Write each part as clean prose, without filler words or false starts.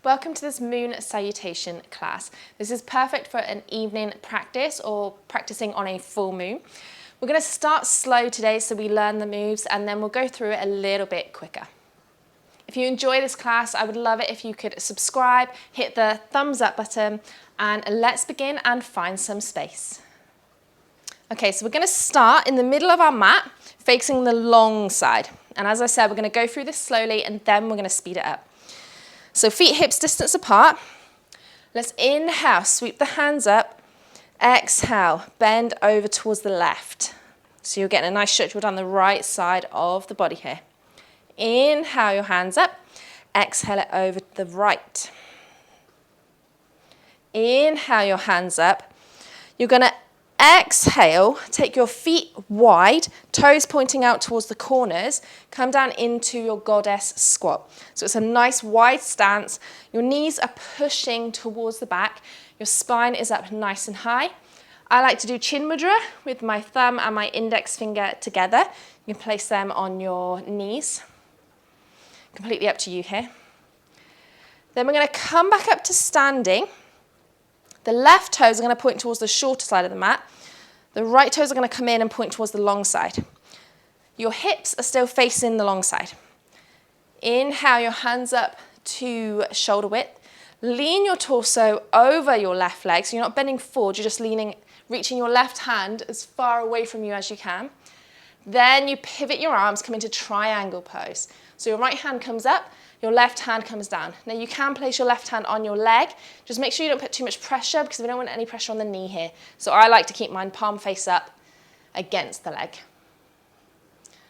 Welcome to this moon salutation class. This is perfect for an evening practice or practicing on a full moon. We're going to start slow today so we learn the moves, and then we'll go through it a little bit quicker. If you enjoy this class, I would love it if you could subscribe, hit the thumbs up button, and let's begin and find some space. Okay, so we're going to start in the middle of our mat, facing the long side. And as I said, we're going to go through this slowly and then we're going to speed it up. So feet hips distance apart. Let's inhale, sweep the hands up. Exhale, bend over towards the left. So you're getting a nice stretch down the right side of the body here. Inhale your hands up. Exhale it over to the right. Inhale your hands up. You're going to exhale, take your feet wide, toes pointing out towards the corners, come down into your goddess squat. So it's a nice wide stance. Your knees are pushing towards the back. Your spine is up nice and high. I like to do chin mudra with my thumb and my index finger together. You can place them on your knees. Completely up to you here. Then we're going to come back up to standing. The left toes are going to point towards the shorter side of the mat. The right toes are going to come in and point towards the long side. Your hips are still facing the long side. Inhale your hands up to shoulder width. Lean your torso over your left leg, so you're not bending forward, you're just leaning, reaching your left hand as far away from you as you can. Then you pivot your arms, come into triangle pose. So your right hand comes up, your left hand comes down. Now you can place your left hand on your leg. Just make sure you don't put too much pressure because we don't want any pressure on the knee here. So I like to keep mine palm face up against the leg.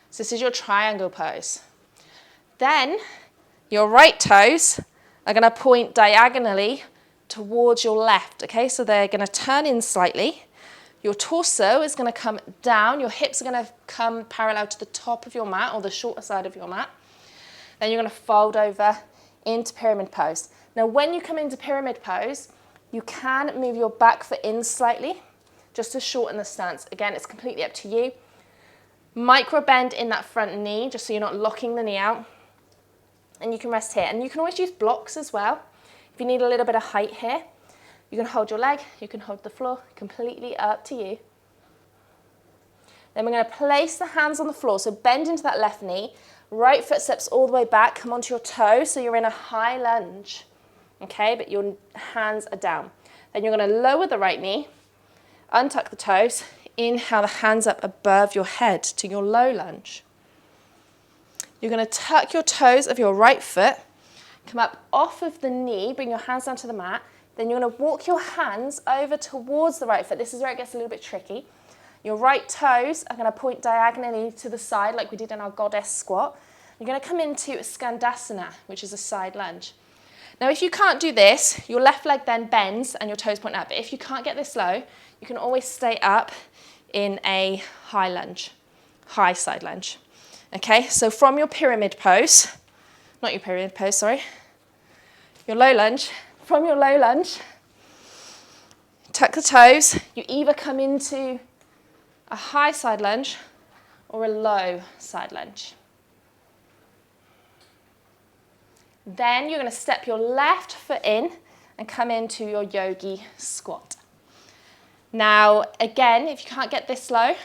So this is your triangle pose. Then your right toes are going to point diagonally towards your left. Okay, so they're going to turn in slightly. Your torso is going to come down. Your hips are going to come parallel to the top of your mat or the shorter side of your mat. Then you're going to fold over into pyramid pose. Now, when you come into pyramid pose, you can move your back foot in slightly, just to shorten the stance. Again, it's completely up to you. Micro bend in that front knee, just so you're not locking the knee out. And you can rest here. And you can always use blocks as well. If you need a little bit of height here, you can hold your leg, you can hold the floor, completely up to you. Then we're going to place the hands on the floor, so bend into that left knee. Right foot steps all the way back, come onto your toes, so you're in a high lunge, okay, but your hands are down. Then you're going to lower the right knee, untuck the toes, inhale the hands up above your head to your low lunge. You're going to tuck your toes of your right foot, come up off of the knee, bring your hands down to the mat, then you're going to walk your hands over towards the right foot. This is where it gets a little bit tricky. Your right toes are going to point diagonally to the side like we did in our goddess squat. You're going to come into Skandasana, which is a side lunge. Now, if you can't do this, your left leg then bends and your toes point up. But if you can't get this low, you can always stay up in a high lunge, high side lunge. Okay, so from your pyramid pose, not your pyramid pose, sorry, your low lunge, from your low lunge, tuck the toes. You either come into a high side lunge or a low side lunge. Then you're going to step your left foot in and come into your yogi squat. Now, again, if you can't get this low,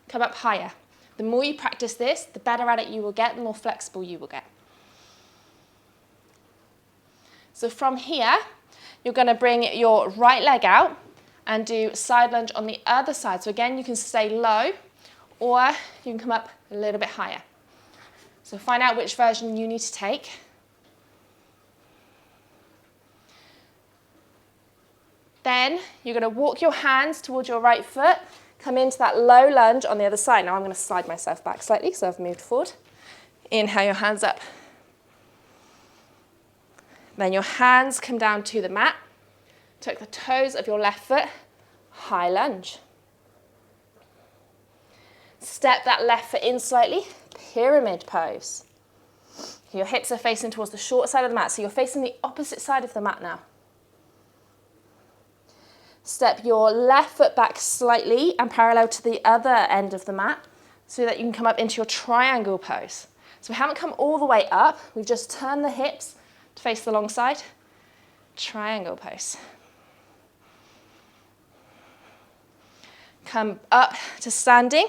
come up higher. The more you practice this, the better at it you will get, the more flexible you will get. So from here, you're going to bring your right leg out and do side lunge on the other side. So again, you can stay low or you can come up a little bit higher. So find out which version you need to take. Then you're going to walk your hands towards your right foot, come into that low lunge on the other side. Now I'm going to slide myself back slightly, so I've moved forward. Inhale your hands up. Then your hands come down to the mat. Tuck the toes of your left foot, high lunge. Step that left foot in slightly, pyramid pose. Your hips are facing towards the short side of the mat, so you're facing the opposite side of the mat now. Step your left foot back slightly and parallel to the other end of the mat so that you can come up into your triangle pose. So we haven't come all the way up, we've just turned the hips to face the long side. triangle pose. Come up to standing.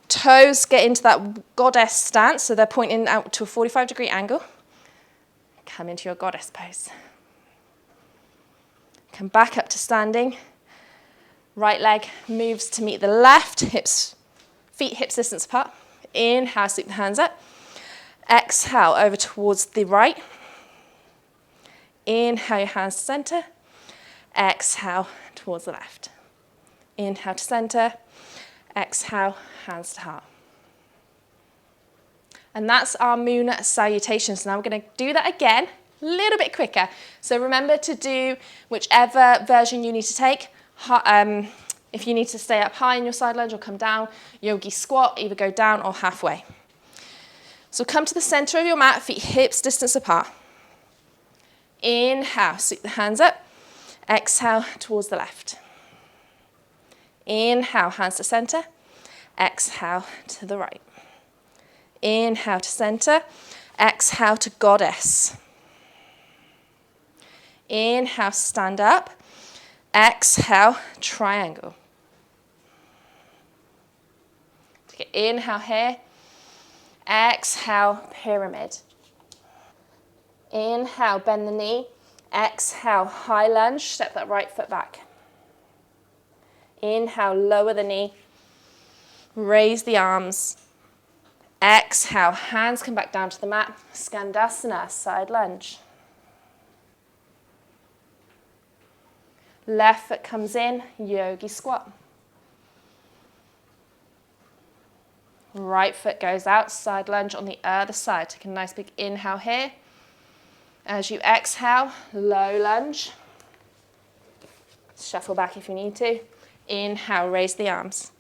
Toes get into that goddess stance, so they're pointing out to a 45-degree angle. Come into your goddess pose. Come back up to standing. Right leg moves to meet the left, feet hips distance apart. Inhale, sweep the hands up. Exhale, over towards the right. Inhale, your hands to center. Exhale, towards the left. Inhale to center. Exhale, hands to heart. And that's our moon salutation. So now we're going to do that again, a little bit quicker. So remember to do whichever version you need to take. If you need to stay up high in your side lunge or come down, yogi squat, either go down or halfway. So come to the center of your mat, feet hips distance apart. Inhale, sweep the hands up. Exhale, towards the left. Inhale, hands to center. Exhale, to the right. Inhale to center. Exhale to goddess. Inhale, stand up. Exhale, triangle. Take an inhale here. Exhale, pyramid. Inhale, bend the knee. Exhale, high lunge. Step that right foot back. Inhale, lower the knee. Raise the arms. Exhale, hands come back down to the mat. Skandasana, side lunge. Left foot comes in, yogi squat. Right foot goes out, side lunge on the other side. Take a nice big inhale here. As you exhale, low lunge. Shuffle back if you need to. Inhale, raise the arms.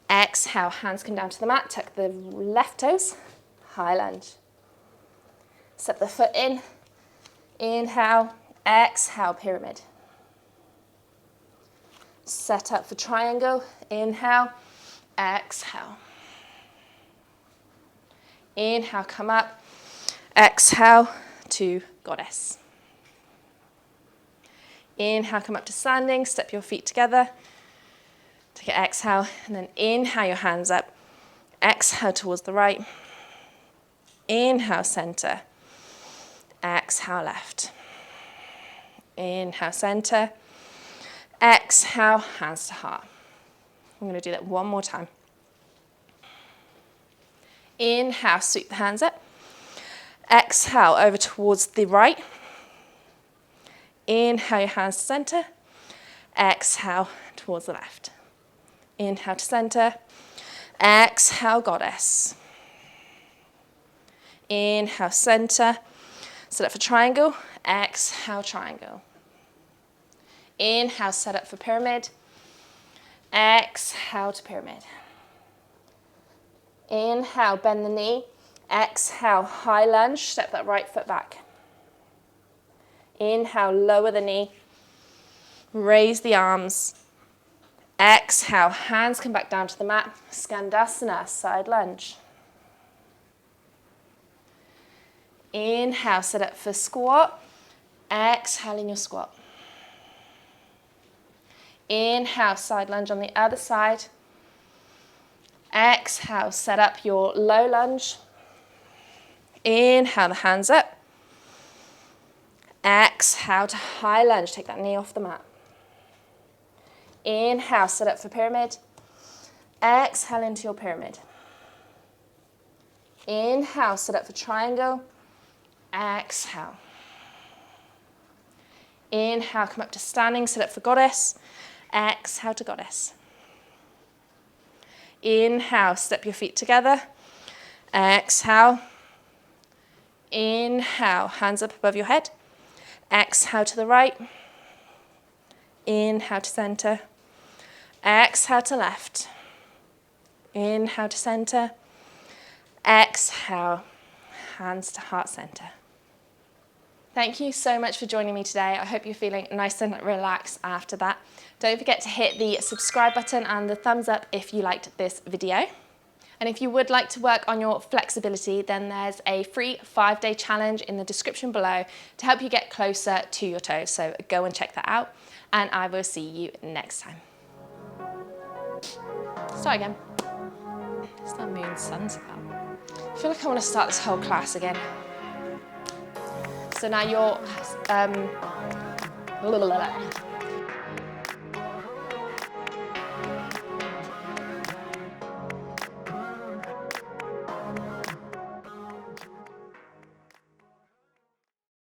Exhale, hands come down to the mat. Tuck the left toes, high lunge. Step the foot in. Inhale, exhale, pyramid. Set up for triangle. Inhale, exhale. Inhale, come up. Exhale to goddess. Inhale, come up to standing. Step your feet together. Take an exhale, and then inhale your hands up. Exhale towards the right. Inhale, center. Exhale, left. Inhale, center. Exhale, hands to heart. I'm going to do that one more time. Inhale, sweep the hands up. Exhale, over towards the right. Inhale, your hands to center. Exhale, towards the left. Inhale to center. Exhale, goddess. Inhale, center. Set up for triangle. Exhale, triangle. Inhale, set up for pyramid. Exhale to pyramid. Inhale, bend the knee. Exhale, high lunge. Step that right foot back. Inhale, lower the knee. Raise the arms. Exhale, hands come back down to the mat. Skandasana, side lunge. Inhale, set up for squat. Exhale in your squat. Inhale, side lunge on the other side. Exhale, set up your low lunge. Inhale, the hands up. Exhale to high lunge. Take that knee off the mat. Inhale, set up for pyramid. Exhale into your pyramid. Inhale, set up for triangle. Exhale. Inhale, come up to standing, set up for goddess. Exhale to goddess. Inhale, step your feet together. Exhale. Inhale, hands up above your head. Exhale to the right. Inhale to center. Exhale to left. Inhale to center. Exhale, hands to heart center. Thank you so much for joining me today. I hope you're feeling nice and relaxed after that. Don't forget to hit the subscribe button and the thumbs up if you liked this video. And if you would like to work on your flexibility, then there's a free 5-day challenge in the description below to help you get closer to your toes. So go and check that out, and I will see you next time. Start again. It's that moon sun's about. I feel like I want to start this whole class again. So now you're